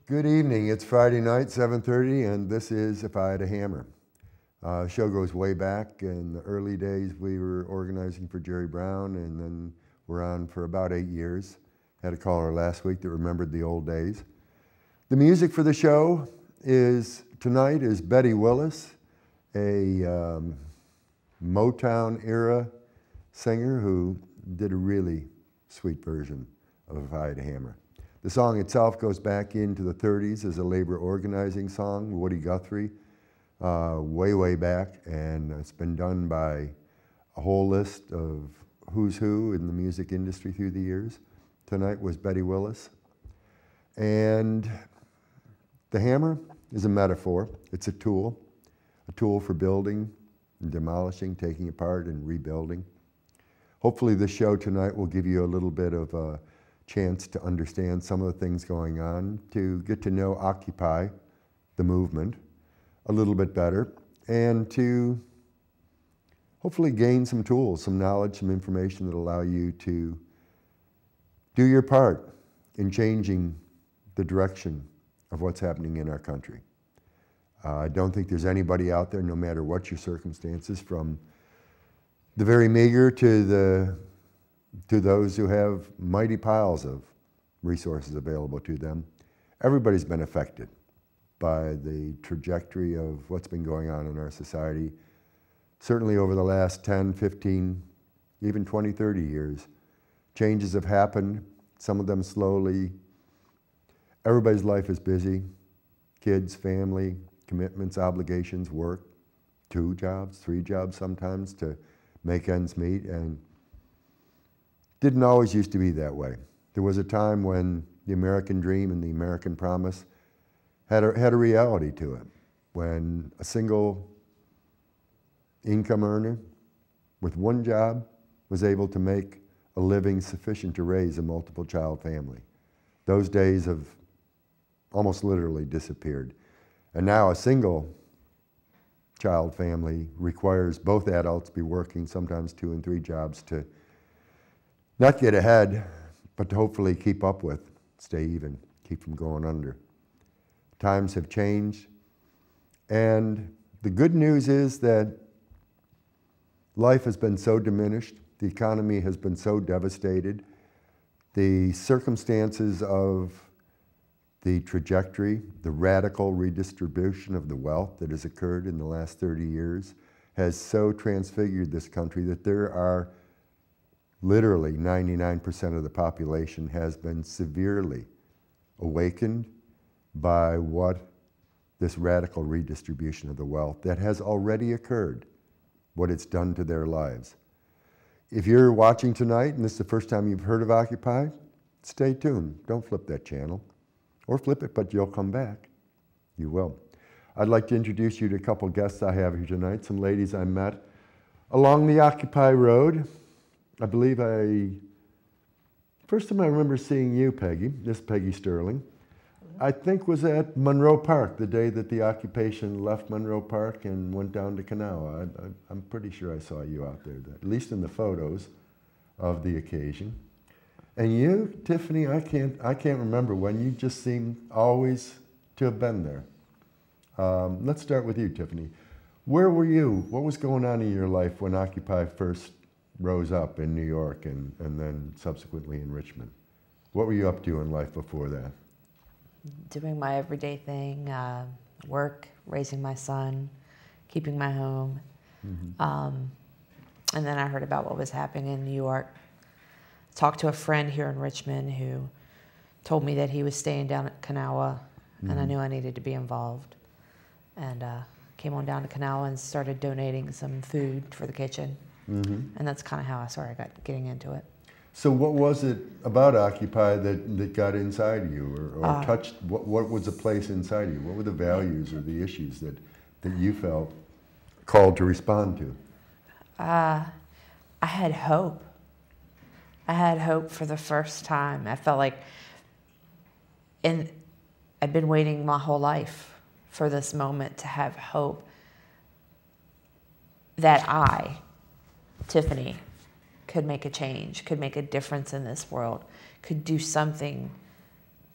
Good evening. It's Friday night, 7:30, and this is If I Had a Hammer. The show goes way back. In the early days, we were organizing for Jerry Brown, and then we're on for about 8 years. Had a caller last week that remembered the old days. The music for the show tonight is Betty Willis, a Motown era singer who did a really sweet version of If I Had a Hammer. The song itself goes back into the 30s as a labor organizing song, Woody Guthrie, way back, and it's been done by a whole list of who's who in the music industry through the years. Tonight was Betty Willis. And the hammer is a metaphor. It's a tool for building and demolishing, taking apart and rebuilding. Hopefully this show tonight will give you a little bit of a chance to understand some of the things going on, to get to know Occupy, the movement, a little bit better, and to hopefully gain some tools, some knowledge, some information that allow you to do your part in changing the direction of what's happening in our country. I don't think there's anybody out there, no matter what your circumstances, from the very meager to those who have mighty piles of resources available to them. Everybody's been affected by the trajectory of what's been going on in our society. Certainly over the last 10, 15, even 20, 30 years, changes have happened, some of them slowly. Everybody's life is busy. Kids, family, commitments, obligations, work, 2 jobs, 3 jobs sometimes to make ends meet, and didn't always used to be that way. There was a time when the American dream and the American promise had a reality to it, when a single income earner with 1 job was able to make a living sufficient to raise a multiple child family. Those days have almost literally disappeared. And now a single child family requires both adults be working, sometimes 2 and 3 jobs, to not get ahead, but to hopefully keep up with, stay even, keep from going under. Times have changed, and the good news is that life has been so diminished, the economy has been so devastated, the circumstances of the trajectory, the radical redistribution of the wealth that has occurred in the last 30 years has so transfigured this country that there are literally 99% of the population has been severely awakened by what this radical redistribution of the wealth that has already occurred, what it's done to their lives. If you're watching tonight and this is the first time you've heard of Occupy, stay tuned. Don't flip that channel. Or flip it, but you'll come back. You will. I'd like to introduce you to a couple guests I have here tonight, some ladies I met along the Occupy Road. I believe first time I remember seeing you, Peggy, this Peggy Sterling, I think was at Monroe Park, the day that the occupation left Monroe Park and went down to Kanawha. I'm pretty sure I saw you out there, at least in the photos of the occasion. And you, Tiffany, I can't remember when. You just seem always to have been there. Let's start with you, Tiffany. Where were you? What was going on in your life when Occupy first rose up in New York and then subsequently in Richmond? What were you up to in life before that? Doing my everyday thing, work, raising my son, keeping my home. Mm-hmm. And then I heard about what was happening in New York. Talked to a friend here in Richmond who told me that he was staying down at Kanawha, mm-hmm. and I knew I needed to be involved. And came on down to Kanawha and started donating some food for the kitchen. Mm-hmm. And that's kind of how I started getting into it. So what was it about Occupy that got inside you or touched, what was the place inside you? What were the values or the issues that you felt called to respond to? I had hope. I had hope for the first time. I felt like, and I'd been waiting my whole life for this moment to have hope that I, Tiffany, could make a change, could make a difference in this world, could do something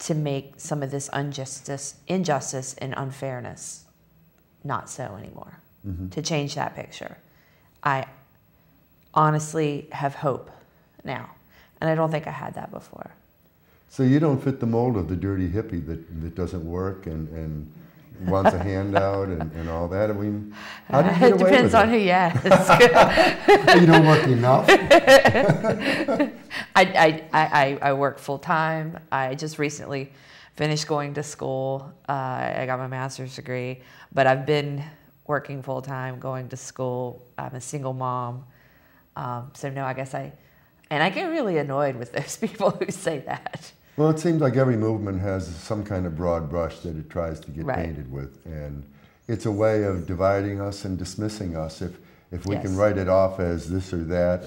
to make some of this injustice and unfairness not so anymore, to change that picture. I honestly have hope now, and I don't think I had that before. So you don't fit the mold of the dirty hippie that doesn't work and wants a handout and all that. I mean, how do you get away with it? Depends on who you ask. You don't work enough? I work full time. I just recently finished going to school. I got my master's degree, but I've been working full time, going to school. I'm a single mom. So no, I guess and I get really annoyed with those people who say that. Well, it seems like every movement has some kind of broad brush that it tries to get painted with, and it's a way of dividing us and dismissing us if we can write it off as this or that,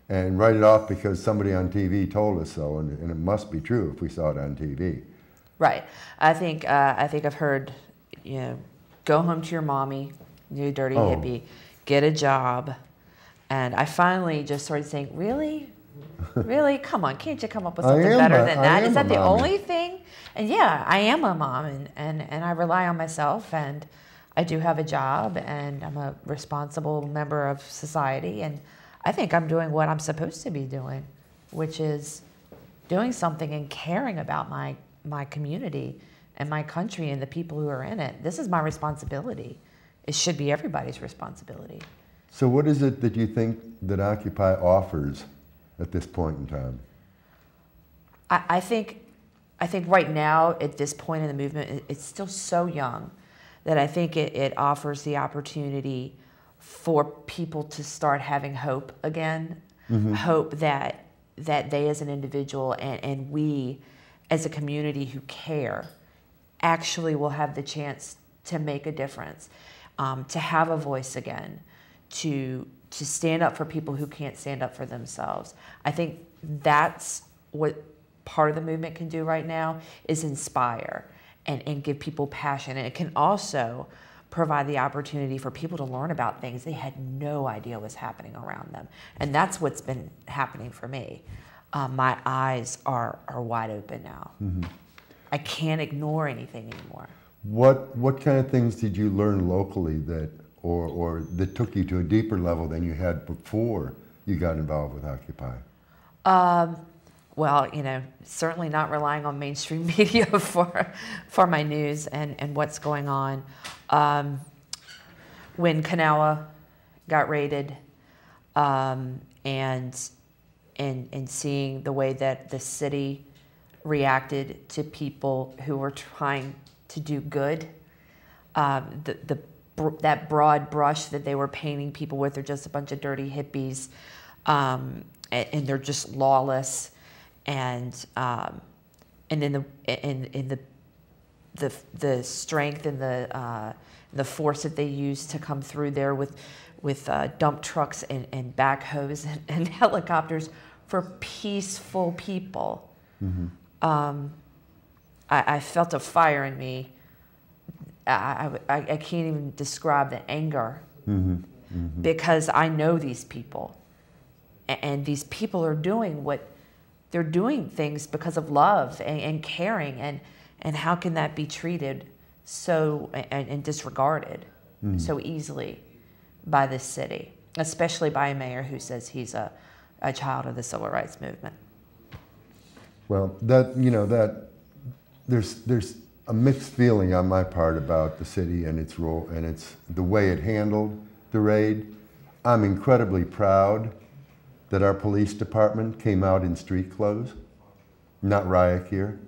and write it off because somebody on TV told us so, and it must be true if we saw it on TV. Right. I think I've heard, go home to your mommy, you dirty hippie, get a job, and I finally just started saying, really? Really? Come on, can't you come up with something better than that? Is that the only thing? And yeah, I am a mom, and I rely on myself, and I do have a job, and I'm a responsible member of society, and I think I'm doing what I'm supposed to be doing, which is doing something and caring about my community and my country and the people who are in it. This is my responsibility. It should be everybody's responsibility. So what is it that you think that Occupy offers at this point in time? I think right now, at this point in the movement, it's still so young that I think it offers the opportunity for people to start having hope again, hope that they as an individual and we as a community who care actually will have the chance to make a difference, to have a voice again, to stand up for people who can't stand up for themselves. I think that's what part of the movement can do right now, is inspire and give people passion. And it can also provide the opportunity for people to learn about things they had no idea was happening around them. And that's what's been happening for me. My eyes are wide open now. I can't ignore anything anymore. What kind of things did you learn locally that or that took you to a deeper level than you had before you got involved with Occupy? Well, certainly not relying on mainstream media for my news and what's going on. When Kanawha got raided, and seeing the way that the city reacted to people who were trying to do good, that broad brush that they were painting people with, they're just a bunch of dirty hippies, and they're just lawless, and then the strength and the force that they used to come through there with dump trucks and backhoes and helicopters for peaceful people. I felt a fire in me. I can't even describe the anger, because I know these people, and these people are doing they're doing things because of love and caring, and how can that be treated so and disregarded so easily by this city, especially by a mayor who says he's a child of the civil rights movement? Well, there's a mixed feeling on my part about the city and its role and the way it handled the raid. I'm incredibly proud that our police department came out in street clothes, not riot gear.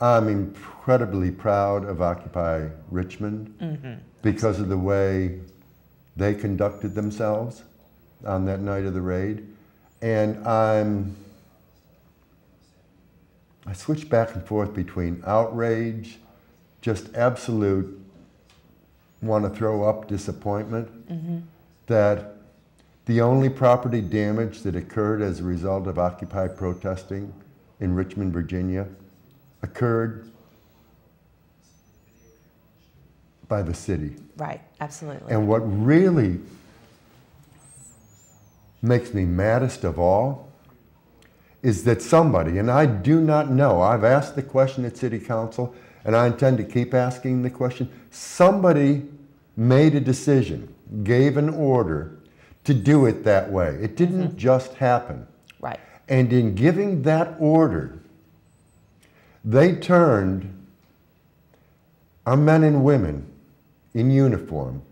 I'm incredibly proud of Occupy Richmond because of the way they conducted themselves on that night of the raid. And I switch back and forth between outrage, just absolute want to throw up disappointment that the only property damage that occurred as a result of Occupy protesting in Richmond, Virginia, occurred by the city. Right, absolutely. And what really makes me maddest of all is that somebody, and I do not know, I've asked the question at City Council, and I intend to keep asking the question, somebody made a decision, gave an order to do it that way. It didn't just happen. Right. And in giving that order, they turned our men and women in uniform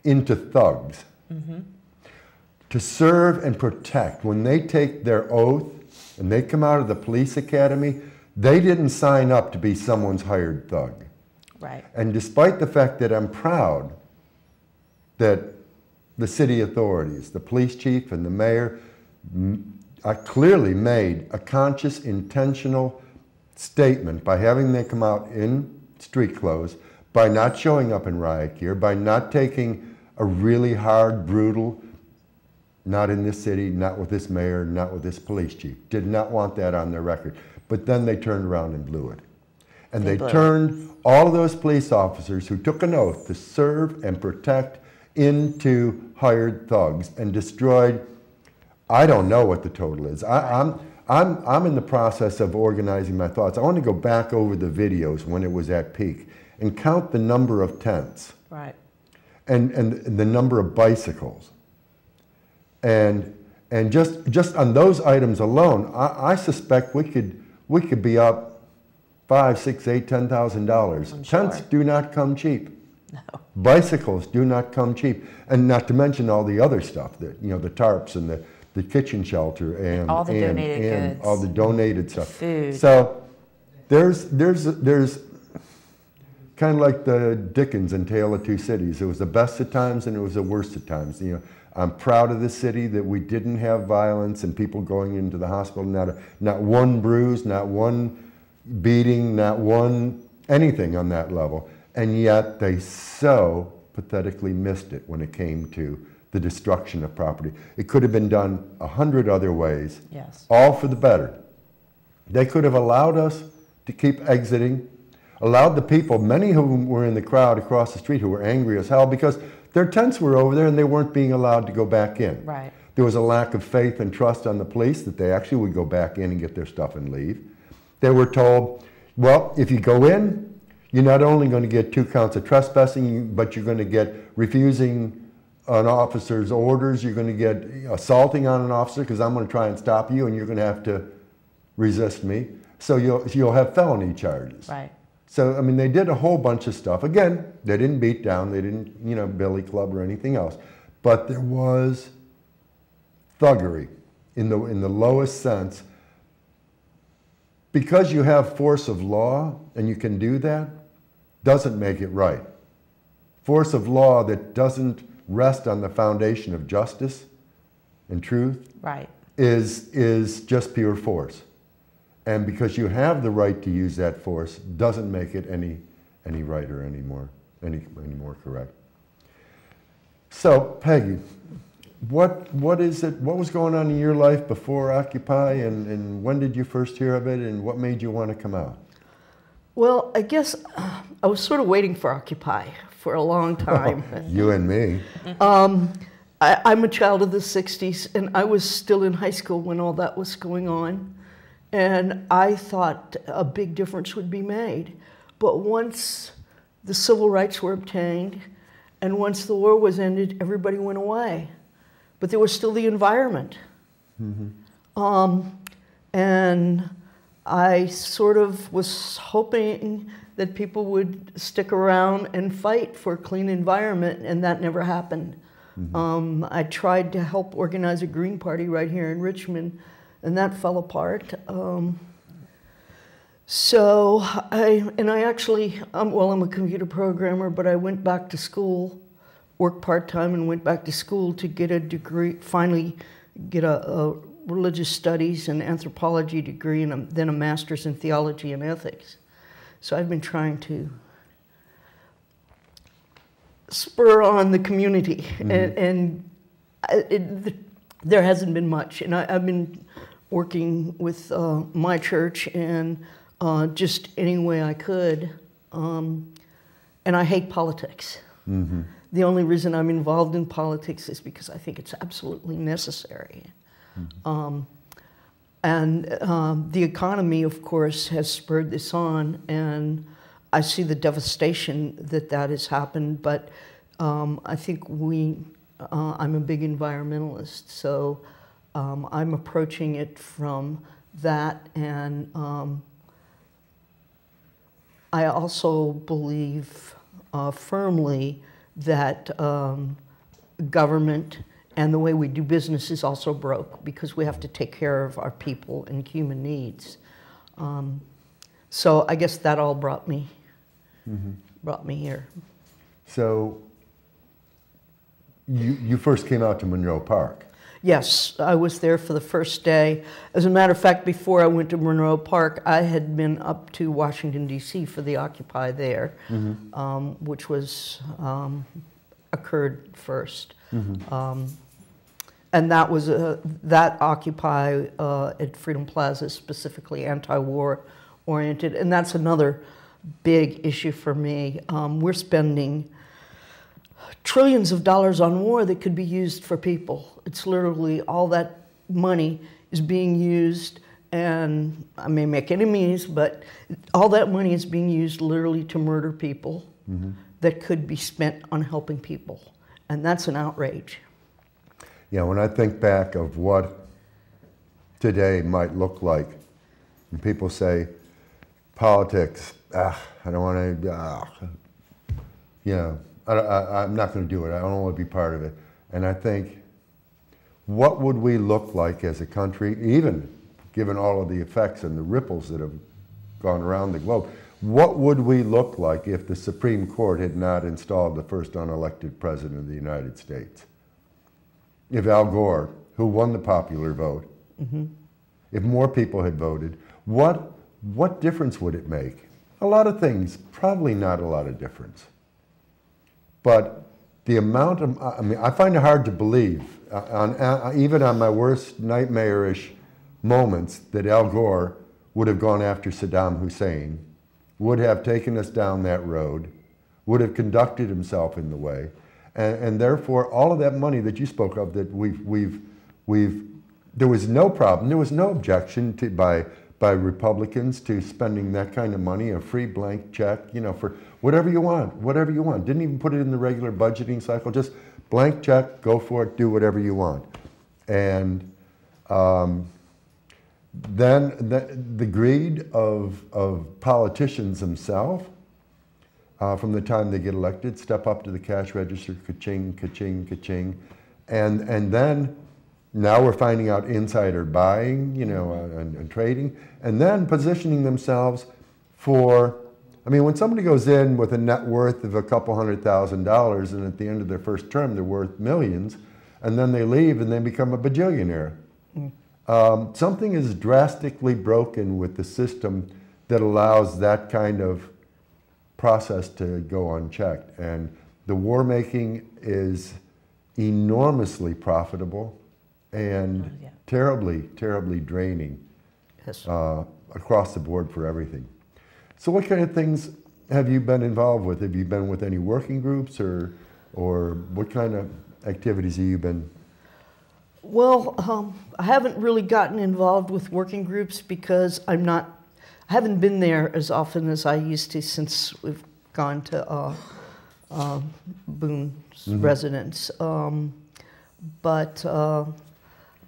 into thugs to serve and protect. When they take their oath and they come out of the police academy, they didn't sign up to be someone's hired thug. Right. And despite the fact that I'm proud that the city authorities, the police chief and the mayor, clearly made a conscious, intentional statement by having them come out in street clothes, by not showing up in riot gear, by not taking a really hard, brutal, not in this city, not with this mayor, not with this police chief. Did not want that on their record. But then they turned around and blew it. And they turned all of those police officers who took an oath to serve and protect into hired thugs and destroyed, I don't know what the total is. I'm in the process of organizing my thoughts. I want to go back over the videos when it was at peak and count the number of tents. Right. And the number of bicycles. And just on those items alone, I suspect we could be up $5,000, $6,000, $8,000, $10,000. Tents do not come cheap. No. Bicycles do not come cheap, and not to mention all the other stuff that the tarps and the kitchen shelter and all the donated goods, all the donated stuff. Food. So there's kind of like the Dickens in Tale of Two Cities. It was the best of times and it was the worst of times. I'm proud of the city that we didn't have violence and people going into the hospital, not one bruise, not one beating, not one anything on that level. And yet they so pathetically missed it when it came to the destruction of property. It could have been done 100 other ways, yes, all for the better. They could have allowed us to keep exiting, allowed the people, many of whom were in the crowd across the street who were angry as hell because their tents were over there and they weren't being allowed to go back in. Right. There was a lack of faith and trust on the police that they actually would go back in and get their stuff and leave. They were told, well, if you go in, you're not only going to get 2 counts of trespassing, but you're going to get refusing an officer's orders, you're going to get assaulting on an officer because I'm going to try and stop you and you're going to have to resist me. So you'll have felony charges. Right. So, I mean, they did a whole bunch of stuff. Again, they didn't beat down, they didn't, billy club or anything else. But there was thuggery in the lowest sense. Because you have force of law and you can do that, doesn't make it right. Force of law that doesn't rest on the foundation of justice and truth, right, is just pure force. And because you have the right to use that force doesn't make it any right or any more correct. So, Peggy, what is it? What was going on in your life before Occupy, and when did you first hear of it, and what made you want to come out? Well, I guess I was sort of waiting for Occupy for a long time. You and me. I'm a child of the 60s, and I was still in high school when all that was going on. And I thought a big difference would be made. But once the civil rights were obtained, and once the war was ended, everybody went away. But there was still the environment. Mm-hmm. And I sort of was hoping that people would stick around and fight for a clean environment, and that never happened. Mm-hmm. I tried to help organize a Green Party right here in Richmond, and that fell apart. So I actually, I'm a computer programmer, but I went back to school, worked part-time and went back to school to get a degree, finally get a religious studies and anthropology degree, and then a master's in theology and ethics. So I've been trying to spur on the community, mm-hmm. There hasn't been much. And I've been working with my church and just any way I could. And I hate politics. Mm-hmm. The only reason I'm involved in politics is because I think it's absolutely necessary. Mm-hmm. And the economy, of course, has spurred this on, and I see the devastation that has happened, but I think I'm a big environmentalist, so I'm approaching it from that, and I also believe firmly that government and the way we do business is also broke, because we have to take care of our people and human needs. So I guess that all brought me here. So you first came out to Monroe Park. Yes, I was there for the first day. As a matter of fact, before I went to Monroe Park, I had been up to Washington, D.C. for the Occupy there, which was occurred first. And that was that Occupy at Freedom Plaza is specifically anti-war oriented, and that's another big issue for me. We're spending trillions of dollars on war that could be used for people. It's literally all that money is being used, and I may make enemies, but all that money is being used literally to murder people that could be spent on helping people. And that's an outrage. Yeah, when I think back of what today might look like, and people say, politics, I don't want to, you know, I'm not going to do it. I don't want to be part of it. And I think, what would we look like as a country, even given all of the effects and the ripples that have gone around the globe, what would we look like if the Supreme Court had not installed the first unelected president of the United States? If Al Gore, who won the popular vote, if more people had voted, what difference would it make? A lot of things, probably not a lot of difference. But the amount of, I mean, I find it hard to believe, even on my worst nightmarish moments, that Al Gore would have gone after Saddam Hussein, would have taken us down that road, would have conducted himself in the way, and therefore all of that money that you spoke of, that there was no problem, there was no objection to by Republicans to spending that kind of money, a free blank check, you know, for whatever you want, whatever you want. Didn't even put it in the regular budgeting cycle, just blank check, go for it, do whatever you want. And then the greed of politicians themselves, from the time they get elected, step up to the cash register, ka-ching, ka-ching, ka-ching, and then now we're finding out insider buying, you know, and trading, and then positioning themselves for, I mean, when somebody goes in with a net worth of a couple $100,000 and at the end of their first term they're worth millions, and then they leave and they become a bajillionaire. Something is drastically broken with the system that allows that kind of process to go unchecked. And the war making is enormously profitable and terribly, terribly draining across the board for everything. So what kind of things have you been involved with? Have you been with any working groups, or what kind of activities have you been? Well, I haven't really gotten involved with working groups because I haven't been there as often as I used to since we've gone to Boone's residence. But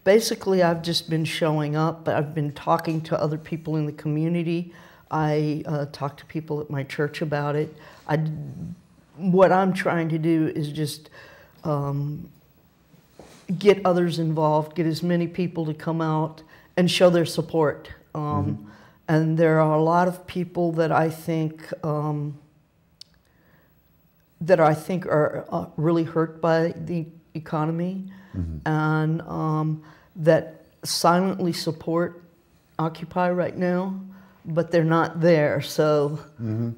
basically, I've just been showing up. I've been talking to other people in the community. I talk to people at my church about it. What I'm trying to do is just get others involved, get as many people to come out and show their support. And there are a lot of people that I think are really hurt by the economy, and that silently support Occupy right now, but they're not there. So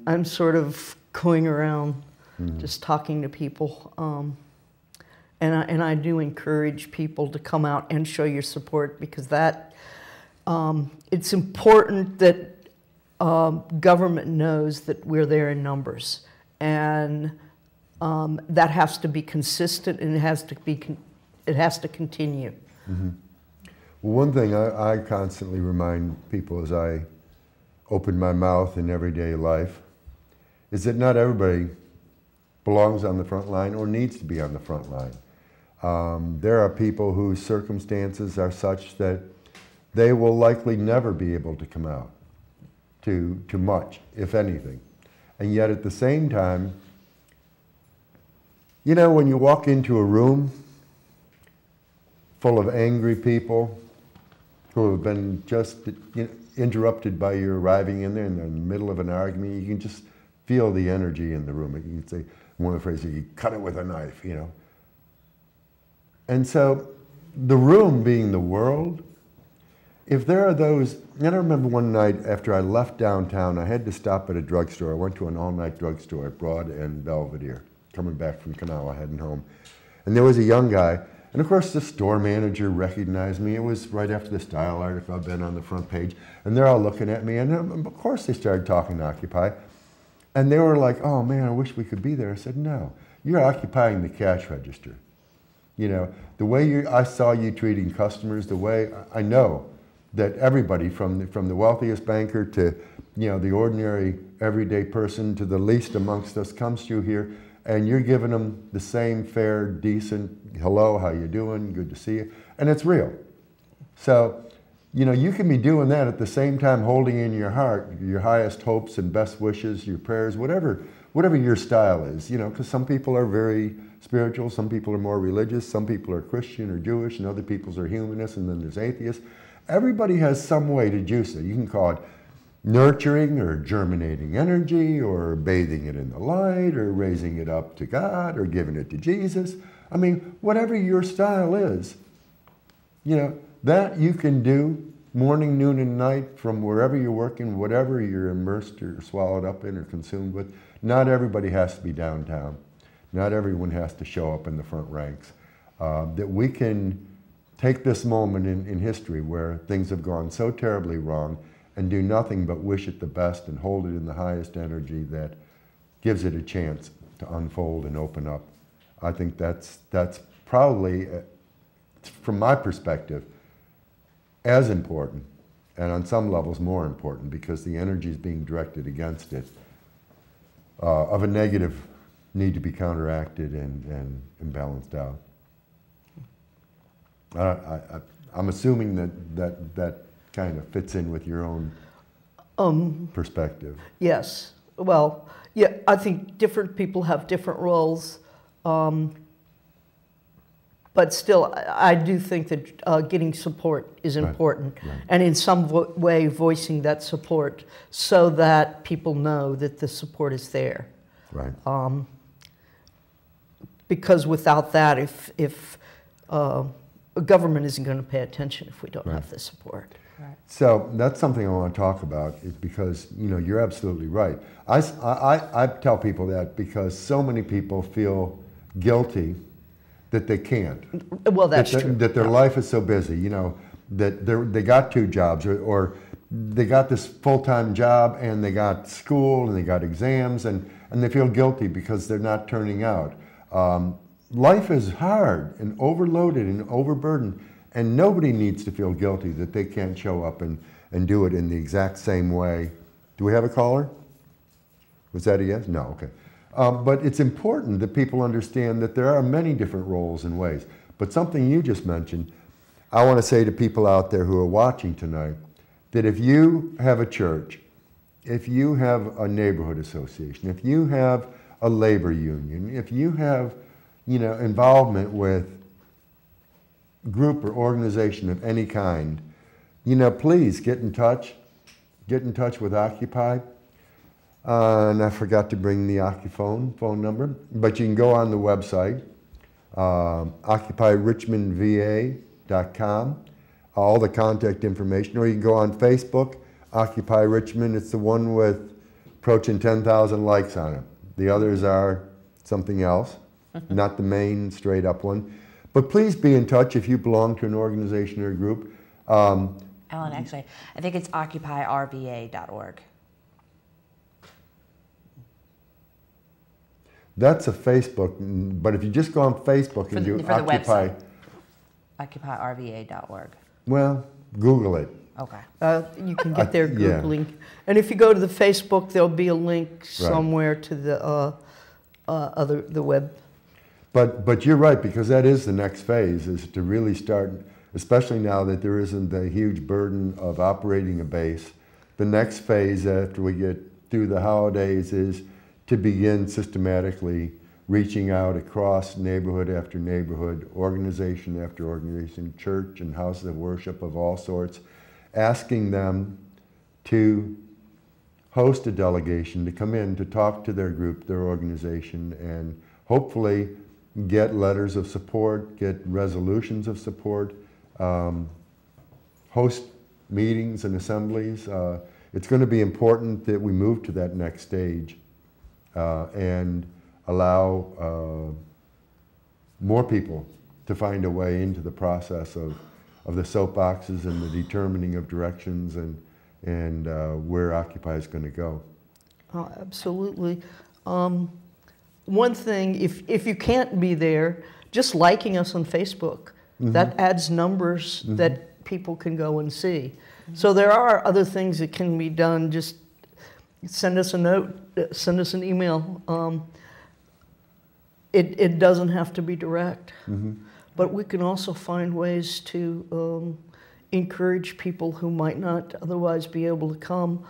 I'm sort of going around just talking to people. And I do encourage people to come out and show your support, because that it's important that government knows that we're there in numbers, and that has to be consistent, and it has to continue. One thing I constantly remind people as I open my mouth in everyday life is that not everybody belongs on the front line or needs to be on the front line. There are people whose circumstances are such that they will likely never be able to come out to much, if anything. And yet at the same time, you know, when you walk into a room full of angry people who have been just interrupted by you arriving in there in the middle of an argument, you can just feel the energy in the room. You can say, one of the phrases, you cut it with a knife, you know. And so the room being the world, if there are those, and I remember one night after I left downtown, I had to stop at a drugstore. I went to an all-night drugstore at Broad and Belvedere, coming back from Kanawha, heading home. And there was a young guy, and of course the store manager recognized me. It was right after the style article I've been on the front page, and they're all looking at me, and of course they started talking to Occupy. And they were like, oh man, I wish we could be there. I said, no, you're occupying the cash register. You know, the way I saw you treating customers, the way I know that everybody from the wealthiest banker to, you know, the ordinary everyday person to the least amongst us comes through here, and you're giving them the same fair, decent, hello, how you doing, good to see you, and it's real. So, you know, you can be doing that at the same time holding in your heart your highest hopes and best wishes, your prayers, whatever your style is, you know, because some people are very spiritual, some people are more religious, some people are Christian or Jewish, and other people's are humanists, and then there's atheists. Everybody has some way to juice it. You can call it nurturing or germinating energy or bathing it in the light or raising it up to God or giving it to Jesus. I mean, whatever your style is, you know, that you can do morning, noon, and night from wherever you're working, whatever you're immersed or swallowed up in or consumed with. Not everybody has to be downtown. Not everyone has to show up in the front ranks. That we can take this moment in history where things have gone so terribly wrong and do nothing but wish it the best and hold it in the highest energy that gives it a chance to unfold and open up. I think that's probably, from my perspective, as important, and on some levels more important, because the energy is being directed against it, of a negative need to be counteracted and balanced out. I'm assuming that kind of fits in with your own perspective. Yes. Well, yeah, I think different people have different roles. But still, I do think that getting support is important, right. And in some way voicing that support so that people know that the support is there. Right. Because without that, if government isn't going to pay attention if we don't have the support. Right. So that's something I want to talk about, is because, you know, you're absolutely right. I tell people that because so many people feel guilty that they can't. Well, that's true. That their life is so busy, you know, that they got two jobs, or they got this full-time job and they got school and they got exams, and they feel guilty because they're not turning out. Life is hard and overloaded and overburdened, and nobody needs to feel guilty that they can't show up and do it in the exact same way. Do we have a caller? Was that a yes? No, okay. But it's important that people understand that there are many different roles and ways. But something you just mentioned, I want to say to people out there who are watching tonight, that if you have a church, if you have a neighborhood association, if you have a labor union, if you have, you know, involvement with group or organization of any kind, you know, please get in touch with Occupy. And I forgot to bring the phone number, but you can go on the website, occupyrichmondva.com, all the contact information, or you can go on Facebook, Occupy Richmond. It's the one with approaching 10,000 likes on it. The others are something else, not the main straight up one. But please be in touch if you belong to an organization or a group. Alan, actually, I think it's occupyrva.org. That's a Facebook, but if you just go on Facebook and do Occupy... occupyrva.org. Well, Google it. Okay. You can get there yeah. Googling. And if you go to the Facebook, there'll be a link somewhere to the web. But you're right, because that is the next phase, is to really start, especially now that there isn't the huge burden of operating a base. The next phase after we get through the holidays is to begin systematically reaching out across neighborhood after neighborhood, organization after organization, church and houses of worship of all sorts, asking them to host a delegation to come in to talk to their group, their organization, and hopefully get letters of support, get resolutions of support, host meetings and assemblies. It's going to be important that we move to that next stage and allow more people to find a way into the process of the soapboxes and the determining of directions and where Occupy is going to go. Oh, absolutely. One thing, if you can't be there, just liking us on Facebook, that adds numbers that people can go and see. So there are other things that can be done. Just send us a note, send us an email. It doesn't have to be direct. But we can also find ways to encourage people who might not otherwise be able to come.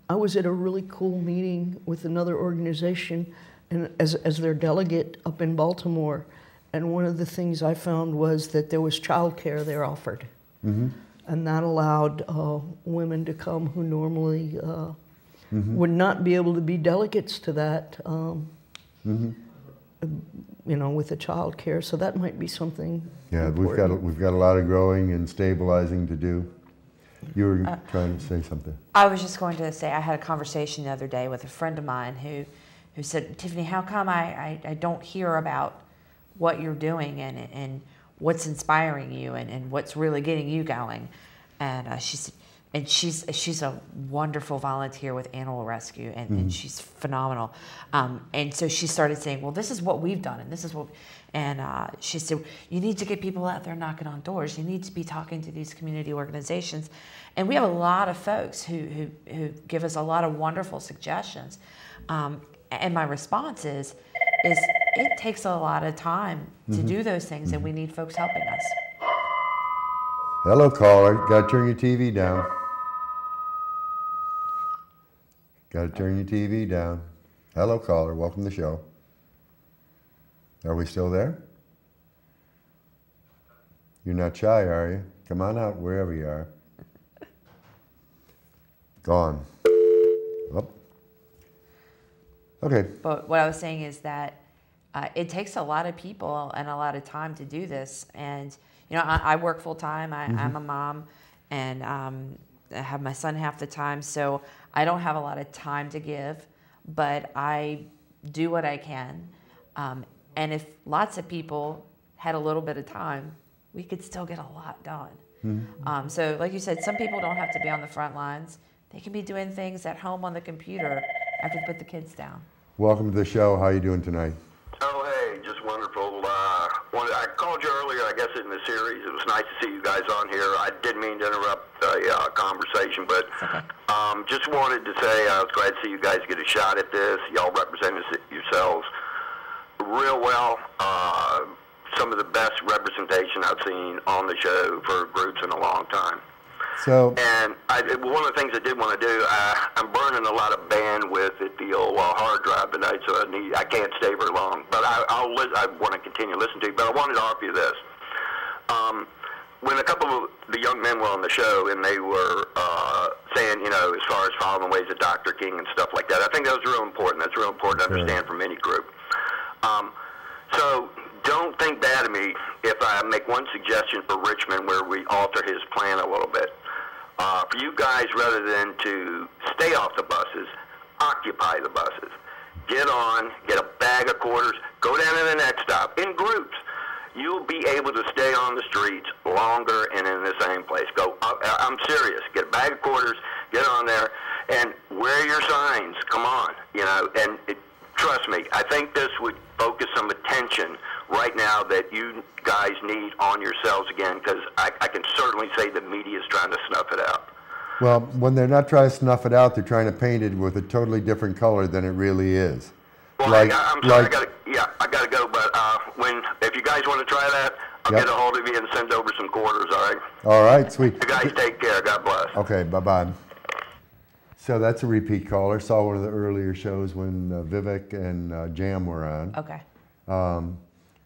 I was at a really cool meeting with another organization and as their delegate up in Baltimore, and one of the things I found was that there was childcare there offered. And that allowed women to come who normally would not be able to be delegates to that. You know, with the child care, so that might be something. Yeah, important. we've got a lot of growing and stabilizing to do. You were trying to say something. I was just going to say I had a conversation the other day with a friend of mine who said, Tiffany, how come I don't hear about what you're doing and what's inspiring you and what's really getting you going? And she said, and she's a wonderful volunteer with animal rescue, and she's phenomenal. And so she started saying, well, this is what we've done, and this is what, and she said, you need to get people out there knocking on doors. You need to be talking to these community organizations. And we have a lot of folks who give us a lot of wonderful suggestions. And my response is it takes a lot of time to do those things, and we need folks helping us. Hello, caller. Got to turn your TV down. Got to turn your TV down. Hello, caller. Welcome to the show. Are we still there? You're not shy, are you? Come on out, wherever you are. Gone. Oh. Okay. But what I was saying is that it takes a lot of people and a lot of time to do this. And, you know, I work full time. I'm a mom, and I have my son half the time. So I don't have a lot of time to give, but I do what I can. And if lots of people had a little bit of time, we could still get a lot done. So like you said, some people don't have to be on the front lines. They can be doing things at home on the computer after they put the kids down. Welcome to the show. How are you doing tonight? Oh, hey, just wonderful. I called you earlier, I guess, in the series. It was nice to see you guys on here. I didn't mean to interrupt the conversation, but just wanted to say I was glad to see you guys get a shot at this. Y'all represent yourselves real well. Some of the best representation I've seen on the show for groups in a long time. So, and one of the things I did want to do, I'm burning a lot of bandwidth at the old hard drive tonight, so I can't stay very long. But I want to continue listening to you. But I wanted to offer you this. When a couple of the young men were on the show and they were saying, you know, as far as following the ways of Dr. King and stuff like that, I think that was real important. That's real important to understand from any group. So don't think bad of me if I make one suggestion for Richmond where we alter his plan a little bit. For you guys, rather than to stay off the buses, occupy the buses. Get on, get a bag of quarters, go down to the next stop in groups. You'll be able to stay on the streets longer and in the same place. I'm serious. Get a bag of quarters, get on there, and wear your signs. Come on, you know, and trust me, I think this would focus some attention right now that you guys need on yourselves again? Because I can certainly say the media is trying to snuff it out. Well, when they're not trying to snuff it out, they're trying to paint it with a totally different color than it really is. Well, like, I'm sorry, I gotta go. But if you guys want to try that, I'll get a hold of you and send over some quarters. All right. All right, sweet. You guys take care. God bless. Okay, bye-bye. So that's a repeat caller. Saw one of the earlier shows when Vivek and Jam were on. Okay.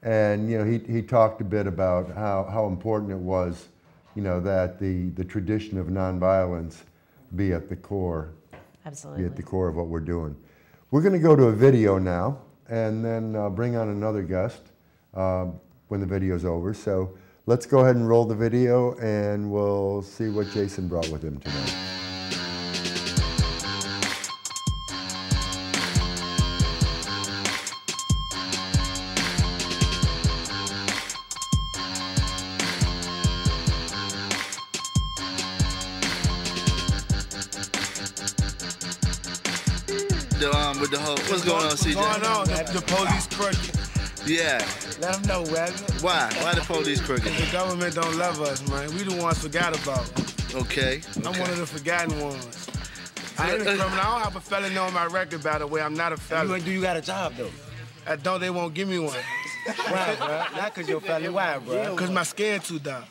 And you know, he talked a bit about how important it was, you know, that the tradition of nonviolence be at the core. Absolutely. Be at the core of what we're doing. We're going to go to a video now, and then bring on another guest when the video's over. So let's go ahead and roll the video, and we'll see what Jason brought with him tonight. With the whole, what's going on, CJ? What's going on? The police crooked. Yeah. Let them know, Wesley. Why? Why the police crooked? The government don't love us, man. We the ones forgot about. Okay. I'm one of the forgotten ones. I ain't a criminal. I don't have a felony on my record, by the way. I'm not a felon. Do you got a job, though? I don't. They won't give me one. Why, bro? Not because you're a felon. Why, bro? Because my skin too dark.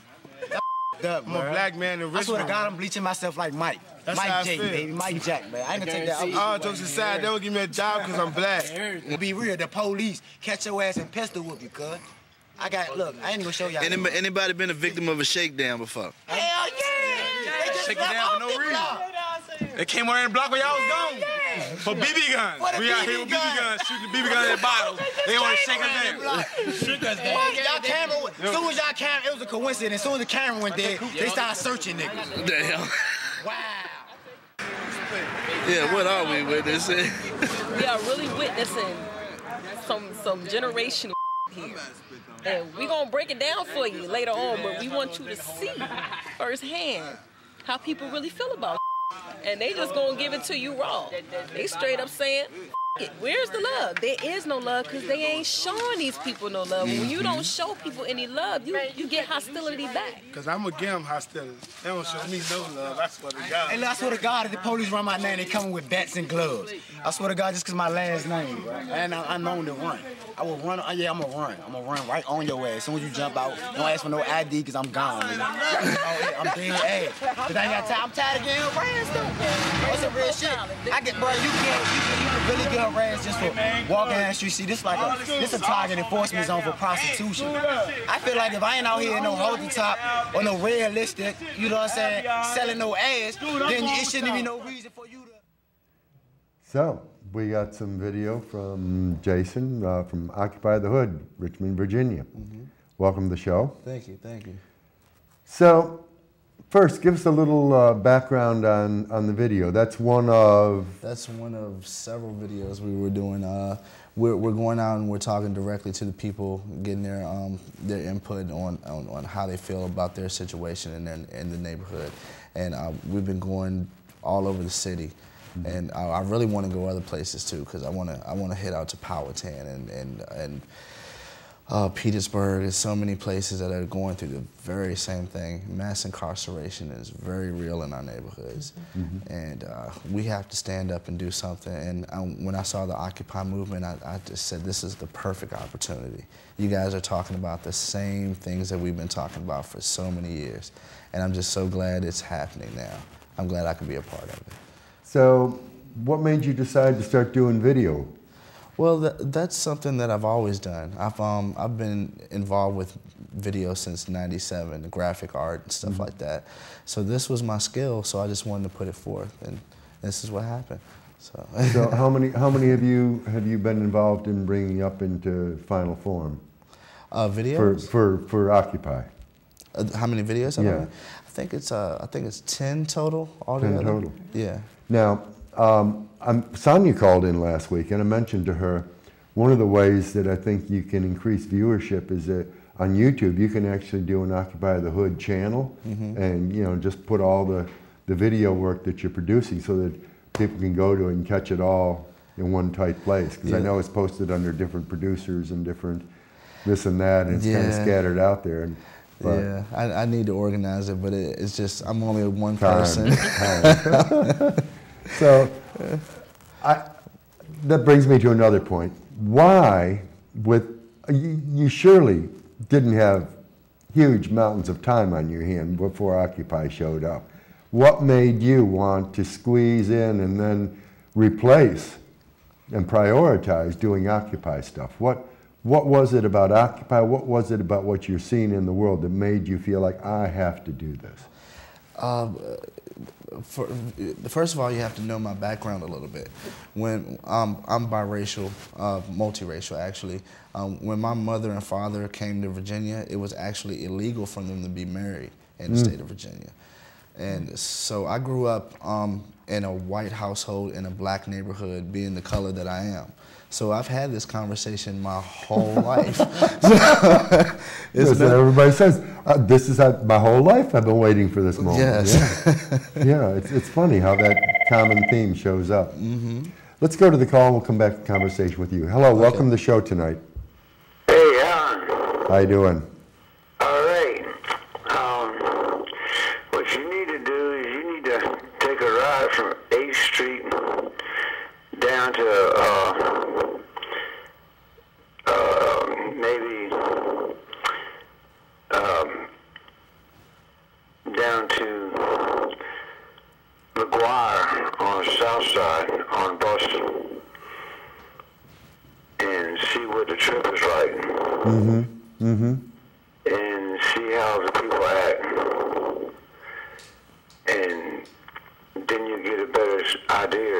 Up, I'm a black man in Richmond. I swear to God, I'm bleaching myself like Mike. That's how I Mike J, feel. baby. Mike Jack, man. I ain't gonna take that. All jokes aside, they don't give me a job because I'm black. Be real, the police catch your ass and pistol whoop you, cuz. Look, I ain't even gonna show y'all. Anybody been a victim of a shakedown before? Hell yeah! They Shake it down for no reason. They came around the block where y'all was gone. For BB guns. We out here with BB guns, shooting BB guns at bottles. They want to shake us down. Shook us down. Y'all camera, as soon as y'all camera, it was a coincidence. As soon as the camera went there, they started searching niggas. Damn. Wow. Yeah, what are we witnessing? We are really witnessing some generational here. And we're going to break it down for you later on, but we want you to see firsthand how people really feel about it. And they just going to give it to you raw. They straight up saying, it. Where's the love? There is no love because they ain't showing these people no love. When you don't show people any love, you get hostility back. Because I'm going to give them hostility. They don't show me no love. I swear to God. And I swear to God, if the police run my name, they coming with bats and gloves. I swear to God, just because my last name, bro. And I'm known to run. I will run. Yeah, I'm going to run. I'm going to run right on your ass. As soon as you jump out, don't ask for no ID because I'm gone. I'm dead ass. Because I ain't got time. I'm tired of getting harassed, though. That's some real shit. Bro, you can really get harassed just for walking down the street. See, this a target enforcement zone for prostitution. I feel like if I ain't out here in no holter top or no realistic, you know what I'm saying, selling no ass, then it shouldn't be no reason for you to. So we got some video from Jason from Occupy the Hood, Richmond, Virginia. Welcome to the show. Thank you, thank you. So first, give us a little background on the video. That's one of several videos we were doing. We're going out and we're talking directly to the people, getting their input on how they feel about their situation in the neighborhood. And we've been going all over the city. And I really want to go other places too, because I want to head out to Powhatan and Petersburg. There's so many places that are going through the very same thing. Mass incarceration is very real in our neighborhoods, and we have to stand up and do something. And when I saw the Occupy movement, I just said, this is the perfect opportunity. You guys are talking about the same things that we've been talking about for so many years, and I'm just so glad it's happening now. I'm glad I can be a part of it. So what made you decide to start doing video? Well, that's something that I've always done. I've been involved with video since '97, graphic art and stuff like that. So this was my skill, so I just wanted to put it forth, and this is what happened. So, how many have you been involved in bringing up into final form? Videos for Occupy. How many videos? Yeah. I think it's 10 total altogether. 10 total. Yeah. Now, Sonia called in last week, and I mentioned to her one of the ways that I think you can increase viewership is that on YouTube you can actually do an Occupy the Hood channel, and just put all the video work that you're producing so that people can go to it and catch it all in one tight place. Because I know it's posted under different producers and different this and that, and it's kind of scattered out there. But yeah, I need to organize it, but it's just, I'm only one person. So that brings me to another point. Why, you surely didn't have huge mountains of time on your hand before Occupy showed up. What made you want to squeeze in and then replace and prioritize doing Occupy stuff? What was it about Occupy? What was it about what you're seeing in the world that made you feel like, I have to do this? First of all, you have to know my background a little bit. When I'm biracial, multiracial actually. When my mother and father came to Virginia, it was actually illegal for them to be married in the state of Virginia. And so I grew up in a white household in a black neighborhood, being the color that I am. So I've had this conversation my whole life. Everybody says, this is my whole life I've been waiting for this moment. Yes. Yeah, it's funny how that common theme shows up. Let's go to the call and we'll come back to conversation with you. Hello, welcome to the show tonight. Hey, Alan. How you doing? All right. What you need to do is you need to take a ride from 8th Street down to maybe down to McGuire on the south side on bus and see what the trip is like. And see how the people act. And then you get a better idea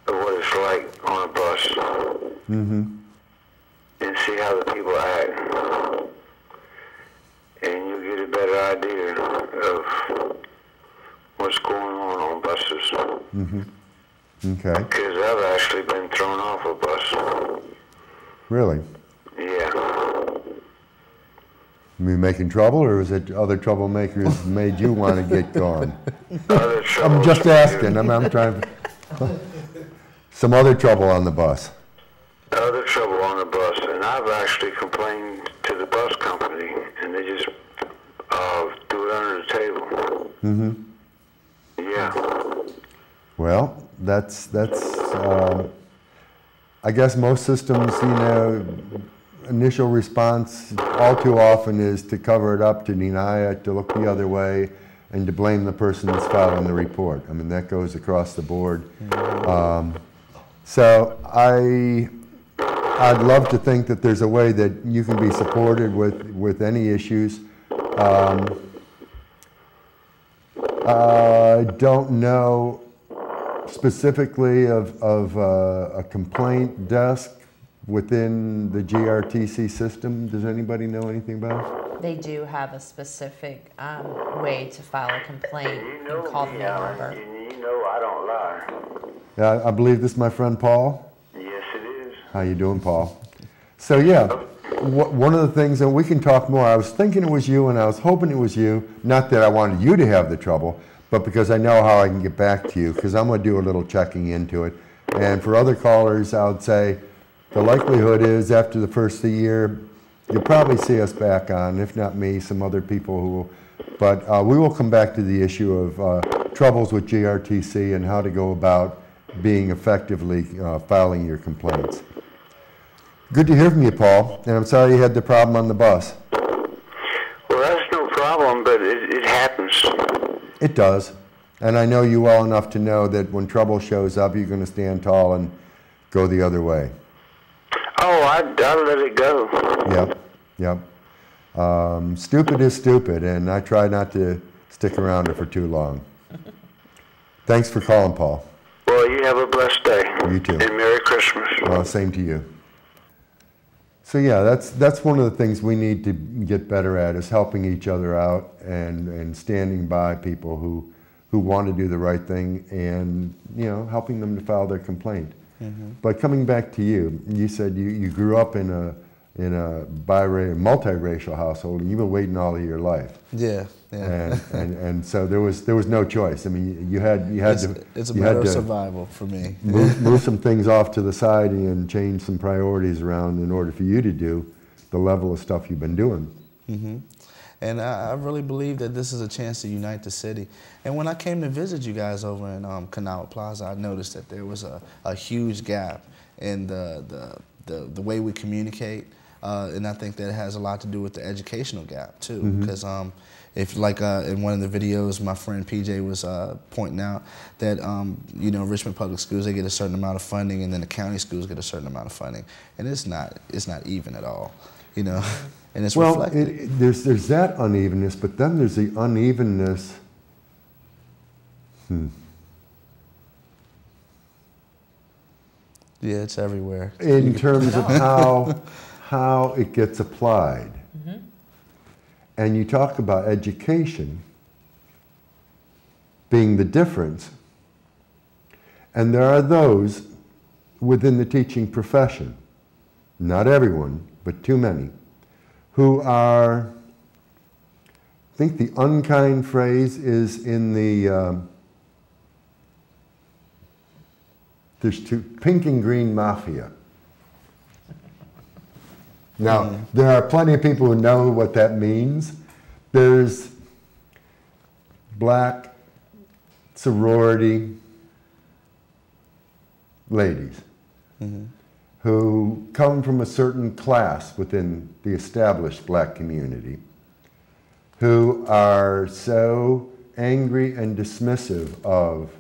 of what it's like on a bus. And see how the people act. And you get a better idea of what's going on buses. Okay. Because I've actually been thrown off a bus. Really? Yeah. You making trouble, or is it other troublemakers made you want to get gone? I'm just asking. I'm trying. Some other trouble on the bus. Other trouble on the bus, and I've actually complained to the bus company, and they just threw it under the table. Yeah. Well, that's. I guess most systems, initial response all too often is to cover it up, to deny it, to look the other way, and to blame the person that's filing the report. I mean, that goes across the board. So I'd love to think that there's a way that you can be supported with any issues. I don't know specifically of a complaint desk within the GRTC system. Does anybody know anything about it? They do have a specific way to file a complaint and call the main number. You know I don't lie. Yeah, I believe this is my friend Paul. Yes, it is. How you doing, Paul? So yeah, one of the things, and we can talk more, I was thinking it was you and I was hoping it was you, not that I wanted you to have the trouble, but because I know how I can get back to you, because I'm going to do a little checking into it. And for other callers, I would say the likelihood is after the first of the year, you'll probably see us back on, if not me, some other people who will. But we will come back to the issue of troubles with GRTC and how to go about being effectively filing your complaints. Good to hear from you, Paul, and I'm sorry you had the problem on the bus. Well, that's no problem, but it happens. It does. And I know you well enough to know that when trouble shows up, you're going to stand tall and go the other way. Oh, I'll let it go. Yep. Stupid is stupid, and I try not to stick around it for too long. Thanks for calling, Paul. Well, you have a blessed day. You too. And Merry Christmas. Well, same to you. So yeah, that's one of the things we need to get better at, is helping each other out and standing by people who want to do the right thing, and helping them to file their complaint. But coming back to you, you said you grew up in in a multiracial household, and you've been waiting all of your life. Yeah, yeah. And so there was no choice. I mean, you had to. It's a matter of survival for me. move some things off to the side and change some priorities around in order for you to do the level of stuff you've been doing. Mm-hmm. And I really believe that this is a chance to unite the city. And when I came to visit you guys over in Kanawha Plaza, I noticed that there was a huge gap in the way we communicate. And I think that has a lot to do with the educational gap too. Because if like in one of the videos, my friend PJ was pointing out that you know, Richmond Public Schools, they get a certain amount of funding, and then the county schools get a certain amount of funding, and it's not even at all, you know. And it's reflected. There's that unevenness, but then there's the unevenness. Yeah, it's everywhere. In terms of how it gets applied. And you talk about education being the difference. And there are those within the teaching profession, not everyone, but too many, who are, I think the unkind phrase is in the, there's two, pink and green mafia. Now, there are plenty of people who know what that means. There's black sorority ladies who come from a certain class within the established black community, who are so angry and dismissive of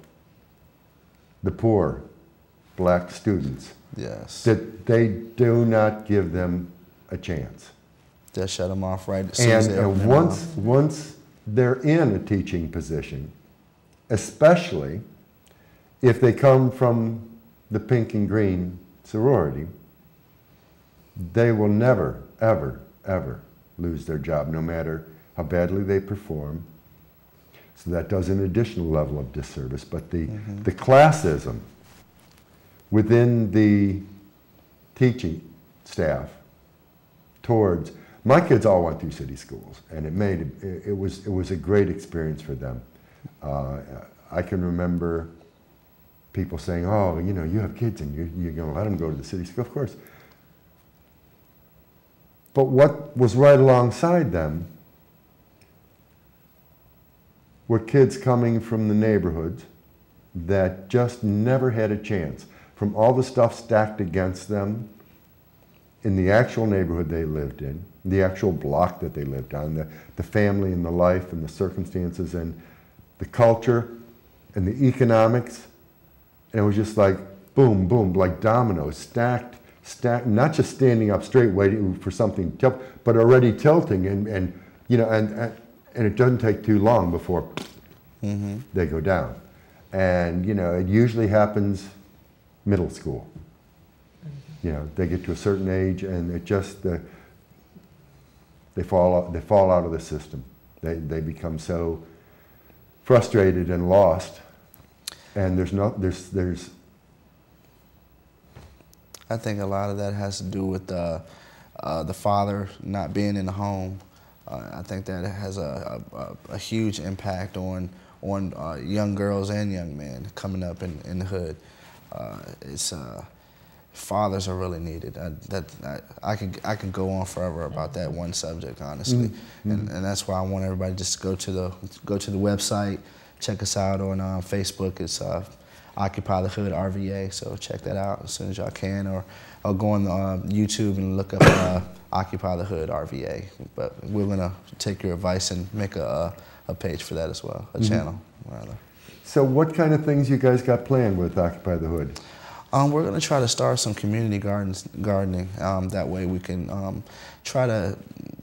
the poor black students that they do not give them a chance. They'll shut them off right as soon as they open And once they're in a teaching position, especially if they come from the pink and green sorority, they will never, ever, ever lose their job, no matter how badly they perform. So that does an additional level of disservice. But the classism within the teaching staff towards, my kids all went through city schools, and it was a great experience for them. I can remember people saying, oh, you know, you have kids and you're going to let them go to the city school. Of course. But what was right alongside them were kids coming from the neighborhoods that just never had a chance, from all the stuff stacked against them in the actual neighborhood they lived in, the actual block that they lived on, the family and the life and the circumstances and the culture and the economics. And it was just like boom, boom, like dominoes, stacked, not just standing up straight waiting for something to tilt, but already tilting, and you know, and it doesn't take too long before they go down. And you know, it usually happens middle school. You know, they get to a certain age and it just they fall out of the system. They become so frustrated and lost. And there's I think a lot of that has to do with the father not being in the home. I think that has a huge impact on young girls and young men coming up in the hood. Fathers are really needed. I can go on forever about that one subject, honestly, and that's why I want everybody just to go to the website, check us out on Facebook. It's Occupy the Hood RVA, so check that out as soon as y'all can, or go on YouTube and look up Occupy the Hood RVA. But we're gonna take your advice and make a page for that as well, a channel rather. So what kind of things you guys got planned with Occupy the Hood? We're going to try to start some community gardening. That way we can try to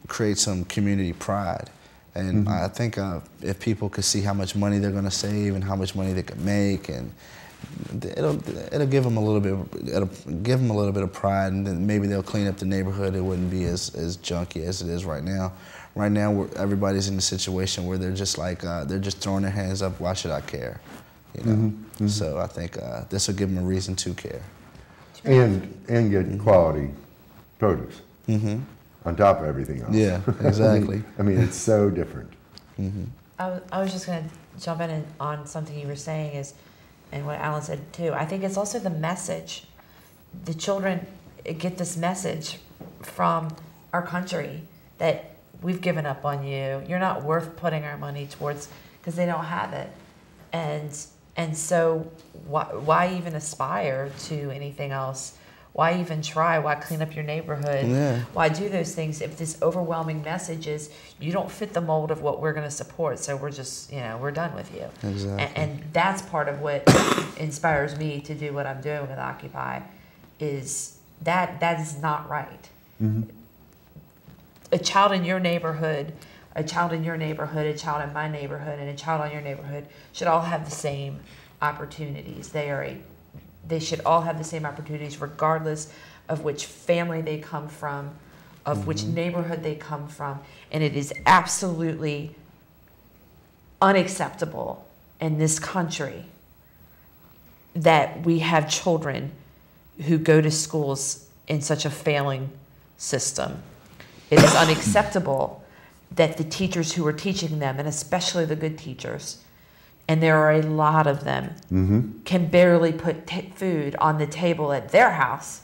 create some community pride. And I think if people could see how much money they're going to save and how much money they can make, and it'll give them a little bit of pride, and then maybe they'll clean up the neighborhood. It wouldn't be as junky as it is right now. Right now, everybody's in a situation where they're just like they're just throwing their hands up. Why should I care? You know? So I think this will give them a reason to care. And get quality produce. on top of everything else. Yeah, exactly. I mean, it's so different. I was just going to jump in on something you were saying is, and what Alan said too. I think it's also the message. The children get this message from our country that we've given up on you. You're not worth putting our money towards, because they don't have it. And so why even aspire to anything else? Why even try? Why clean up your neighborhood? Yeah. Why do those things if this overwhelming message is you don't fit the mold of what we're going to support, so we're just, we're done with you. Exactly. And that's part of what inspires me to do what I'm doing with Occupy, is that is not right. A child in your neighborhood, a child in your neighborhood, a child in my neighborhood, and a child in your neighborhood should all have the same opportunities. They should all have the same opportunities regardless of which family they come from, of which neighborhood they come from. And it is absolutely unacceptable in this country that we have children who go to schools in such a failing system. It is unacceptable that the teachers who are teaching them, and especially the good teachers, and there are a lot of them, can barely put food on the table at their house,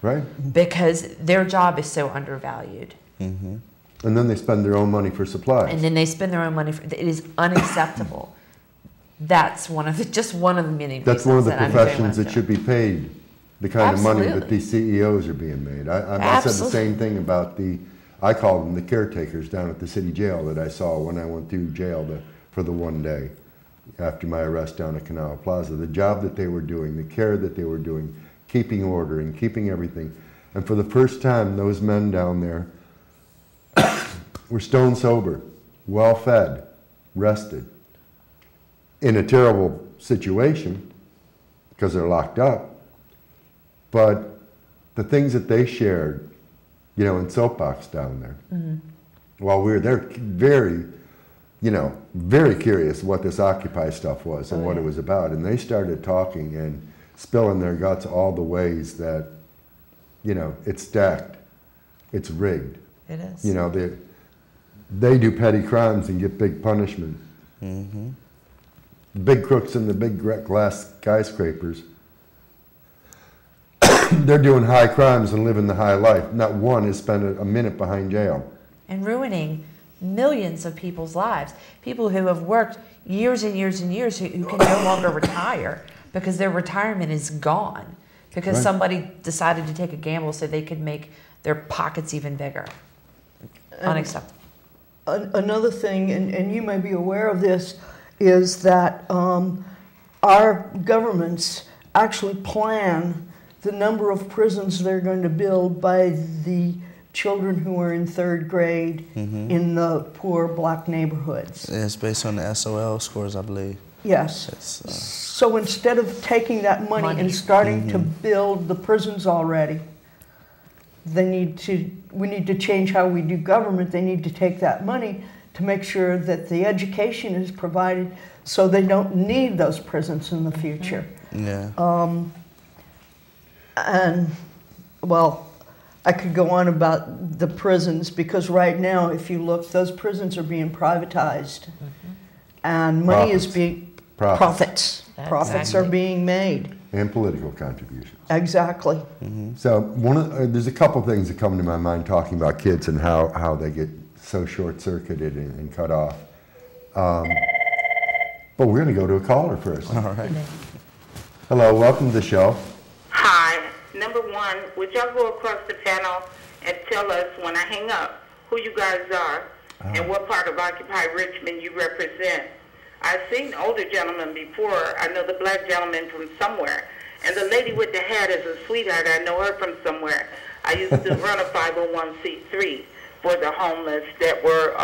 right? Because their job is so undervalued. And then they spend their own money for supplies. And then they spend their own money for, it is unacceptable. That's one of the many. That's one of the reasons professions that should be paid the kind of money that Absolutely. these CEOs are being made. I said the same thing about I called them the caretakers down at the city jail that I saw when I went through jail for the one day after my arrest down at Canal Plaza. The job that they were doing, the care that they were doing, keeping order and keeping everything. And for the first time, those men down there were stone sober, well fed, rested, in a terrible situation because they're locked up. But the things that they shared, in Soapbox down there, while we were there, very, very curious what this Occupy stuff was and what it was about. And they started talking and spilling their guts all the ways that, it's stacked, it's rigged. It is. They do petty crimes and get big punishment. The big crooks in the big glass skyscrapers, they're doing high crimes and living the high life. Not one has spent a minute behind jail. And ruining millions of people's lives. People who have worked years and years and years who can no longer retire because their retirement is gone because somebody decided to take a gamble so they could make their pockets even bigger. Unacceptable. Another thing, and you may be aware of this, is that our governments actually plan the number of prisons they're going to build by the children who are in third grade in the poor black neighborhoods. It's based on the SOL scores, I believe. Yes. So instead of taking that money and starting to build the prisons already, we need to change how we do government. They need to take that money to make sure that the education is provided so they don't need those prisons in the future. Yeah. And, well, I could go on about the prisons because right now, if you look, those prisons are being privatized. And money is being... Profits. Profits are being made. And political contributions. Exactly. So there's a couple things that come to my mind talking about kids and how they get so short-circuited and cut off. But we're going to go to a caller first. All right. Hello, welcome to the show. Hi. Number one, would y'all go across the panel and tell us when I hang up who you guys are and what part of Occupy Richmond you represent? I've seen older gentlemen before. I know the black gentleman from somewhere. And the lady with the hat is a sweetheart. I know her from somewhere. I used to run a 501c3 for the homeless that were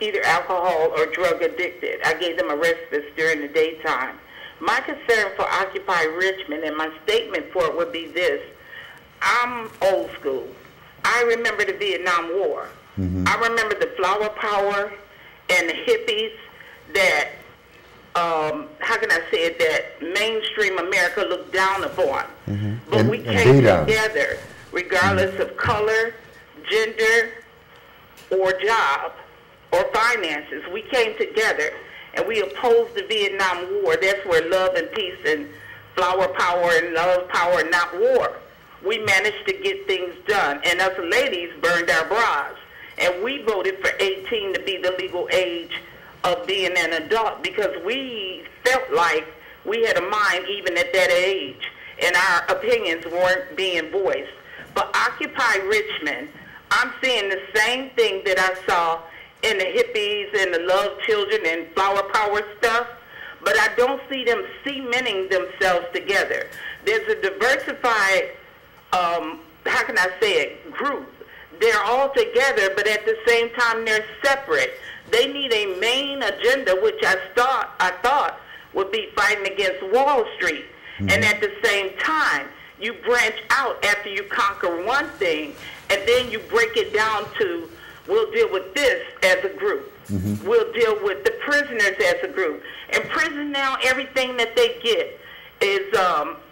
either alcohol or drug addicted. I gave them a respite during the daytime. My concern for Occupy Richmond and my statement for it would be this. I'm old school. I remember the Vietnam War. I remember the flower power and the hippies that, how can I say it, that mainstream America looked down upon. But we came together. regardless of color, gender, or job, or finances. We came together and we opposed the Vietnam War. That's where love and peace and flower power and love power, not war. We managed to get things done. And us ladies burned our bras. And we voted for 18 to be the legal age of being an adult because we felt like we had a mind even at that age and our opinions weren't being voiced. But Occupy Richmond, I'm seeing the same thing that I saw in the hippies and the love children and flower power stuff, but I don't see them cementing themselves together. There's a diversified, how can I say it, group. They're all together, but at the same time they're separate. They need a main agenda, which I thought would be fighting against Wall Street. And at the same time, you branch out after you conquer one thing, and then you break it down to, we'll deal with this as a group. We'll deal with the prisoners as a group. In prison now, everything that they get is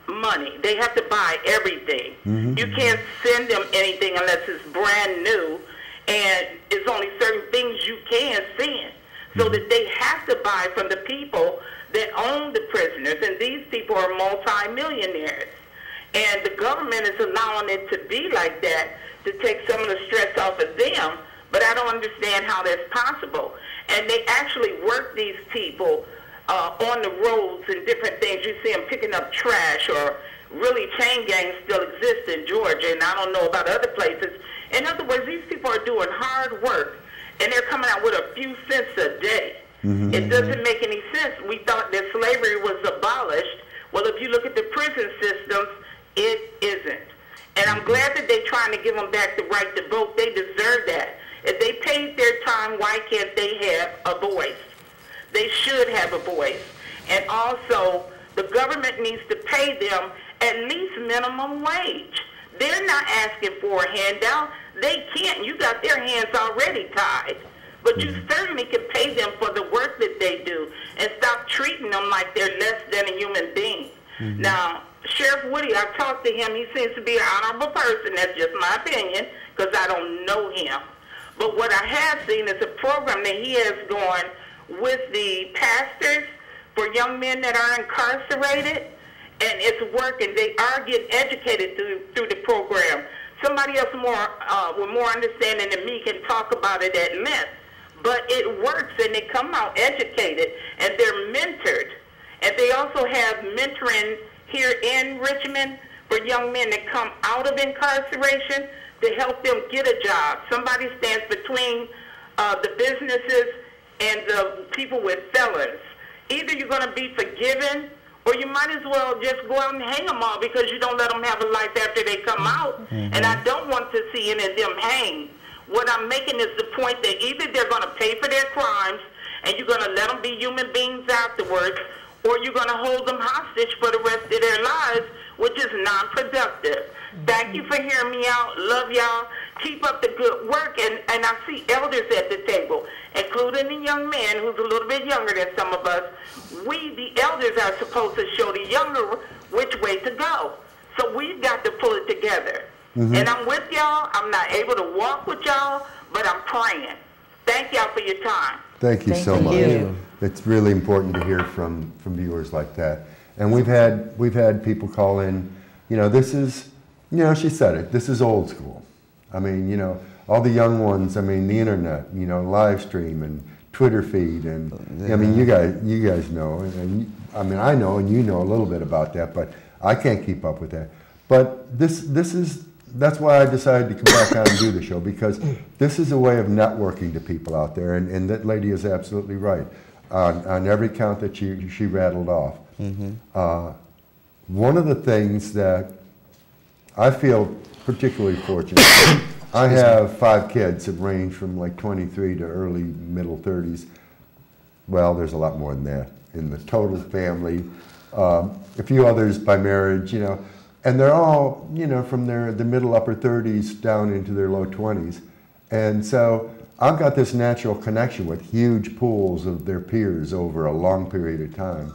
money. They have to buy everything. You can't send them anything unless it's brand new, and it's only certain things you can send. So that they have to buy from the people that own the prisoners, and these people are multi-millionaires. And the government is allowing it to be like that to take some of the stress off of them, but I don't understand how that's possible. And they actually work these people on the roads and different things. You see them picking up trash, or really chain gangs still exist in Georgia, and I don't know about other places. In other words, these people are doing hard work, and they're coming out with a few cents a day. It doesn't make any sense. We thought that slavery was abolished. Well, if you look at the prison systems, it isn't. And I'm glad that they're trying to give them back the right to vote. They deserve that. If they paid their time, why can't they have a voice? They should have a voice. And also, the government needs to pay them at least minimum wage. They're not asking for a handout. They can't. You got their hands already tied. But you certainly can pay them for the work that they do and stop treating them like they're less than a human being. Now, Sheriff Woody, I've talked to him. He seems to be an honorable person. That's just my opinion because I don't know him. But what I have seen is a program that he has going with the pastors for young men that are incarcerated, and it's working. They are getting educated through the program. Somebody else with more understanding than me can talk about it at length. But it works, and they come out educated, and they're mentored. And they also have mentoring here in Richmond for young men that come out of incarceration to help them get a job. Somebody stands between the businesses and the people with felons. Either you're going to be forgiven, or you might as well just go out and hang them all because you don't let them have a life after they come out. And I don't want to see any of them hang. What I'm making is the point that either they're going to pay for their crimes and you're going to let them be human beings afterwards, or you're going to hold them hostage for the rest of their lives, which is non-productive. Thank you for hearing me out. Love y'all. Keep up the good work. And I see elders at the table, including the young man who's a little bit younger than some of us. We, the elders, are supposed to show the younger which way to go. So we've got to pull it together. And I'm with y'all. I'm not able to walk with y'all, but I'm praying. Thank y'all for your time. Thank you so much. you. It's really important to hear from viewers like that. And we've had people call in, this is, she said it, this is old school. I mean, all the young ones, I mean, the internet, live stream and Twitter feed, and I mean, you guys know, and I mean, I know, and you know a little bit about that, but I can't keep up with that. But that's why I decided to come back on and do the show, because this is a way of networking to people out there, and that lady is absolutely right on every count that she rattled off. One of the things that I feel particularly fortunate, I have 5 kids that range from like 23 to early middle 30s. Well, there's a lot more than that in the total family. A few others by marriage, and they're all, from the middle upper 30s down into their low 20s. And so I've got this natural connection with huge pools of their peers over a long period of time.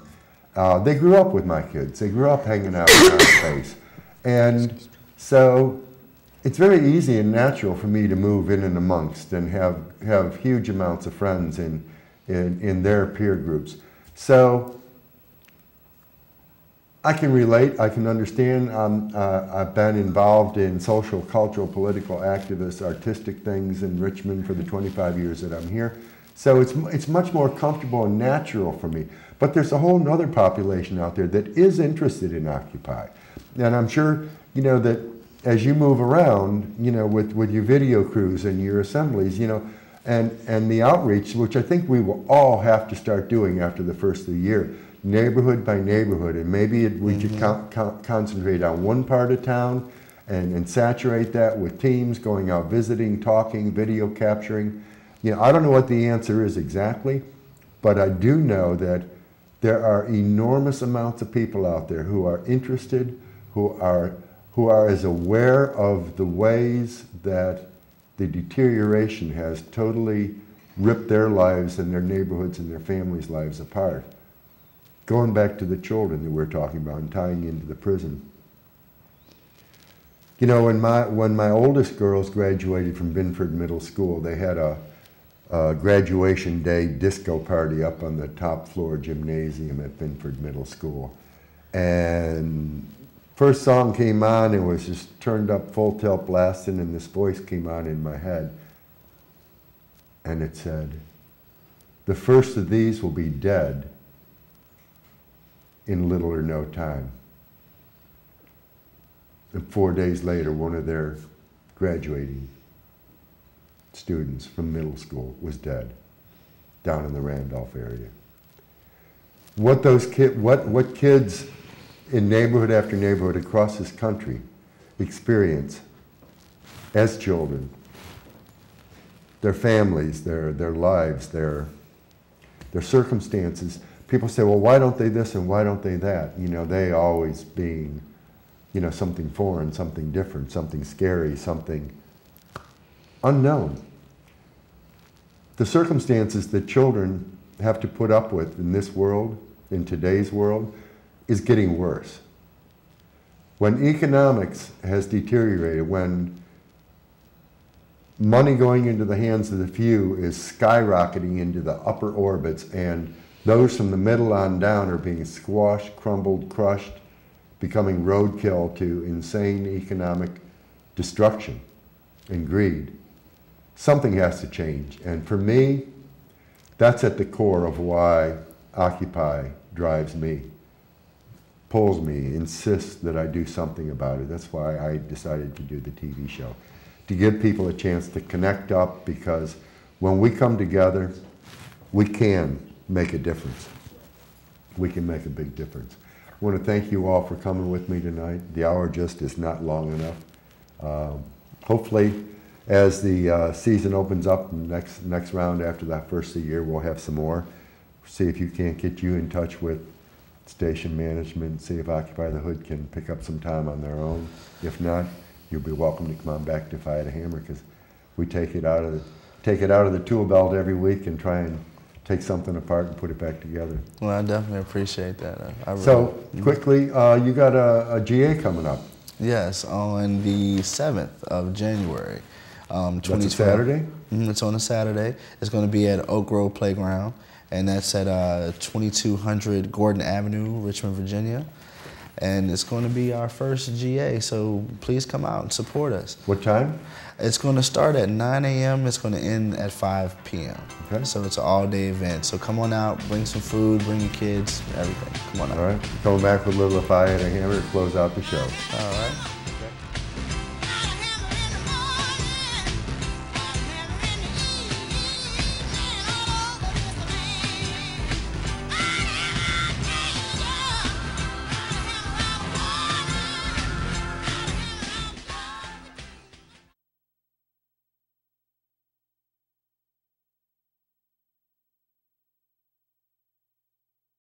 They grew up with my kids. They grew up hanging out in our space. And so it's very easy and natural for me to move in and amongst and have huge amounts of friends in their peer groups. So I can relate, I can understand. I've been involved in social, cultural, political, activist, artistic things in Richmond for the 25 years that I'm here. So it's much more comfortable and natural for me. But there's a whole nother population out there that is interested in Occupy. And I'm sure, you know, that as you move around, you know, with your video crews and your assemblies, you know, and the outreach, which I think we will all have to start doing after the first of the year, neighborhood by neighborhood, and maybe we should concentrate on one part of town and saturate that with teams going out visiting, talking, video capturing. You know, I don't know what the answer is exactly, but I do know that there are enormous amounts of people out there who are interested, who are as aware of the ways that the deterioration has totally ripped their lives and their neighborhoods and their families' lives apart. Going back to the children that we're talking about and tying into the prison. You know, when my oldest girls graduated from Binford Middle School, they had a graduation day disco party up on the top floor gymnasium at Binford Middle School. And first song came on, and was just turned up full tilt blasting, and this voice came on in my head. And it said, "The first of these will be dead in little or no time." And 4 days later, one of their graduating students from middle school was dead down in the Randolph area. What kids in neighborhood after neighborhood across this country experience as children, their families, their lives, their circumstances. People say, well, why don't they this and why don't they that? You know, they always being, you know, something foreign, something different, something scary, something unknown. The circumstances that children have to put up with in this world, in today's world, is getting worse. When economics has deteriorated, when money going into the hands of the few is skyrocketing into the upper orbits, and those from the middle on down are being squashed, crumbled, crushed, becoming roadkill to insane economic destruction and greed. Something has to change. And for me, that's at the core of why Occupy drives me, pulls me, insists that I do something about it. That's why I decided to do the TV show, to give people a chance to connect up, because when we come together, we can make a difference. We can make a big difference. I want to thank you all for coming with me tonight. The hour just is not long enough. Hopefully, as the season opens up, next round after that first of the year, we'll have some more. See if you can't get you in touch with station management, see if Occupy the Hood can pick up some time on their own. If not, you'll be welcome to come on back to If I Had a Hammer, because we take it out of the tool belt every week and try and take something apart and put it back together. Well, I definitely appreciate that. Quickly, you got a GA coming up. Yes, on the 7th of January. That's a Saturday? It's on a Saturday. It's going to be at Oak Grove Playground, and that's at 2200 Gordon Avenue, Richmond, Virginia. And it's going to be our first GA, so please come out and support us. What time? It's going to start at 9 a.m. It's going to end at 5 p.m. Okay. So it's an all-day event. So come on out, bring some food, bring your kids, everything. Come on out. All right. Coming back with a little If I Had a Hammer to close out the show. All right.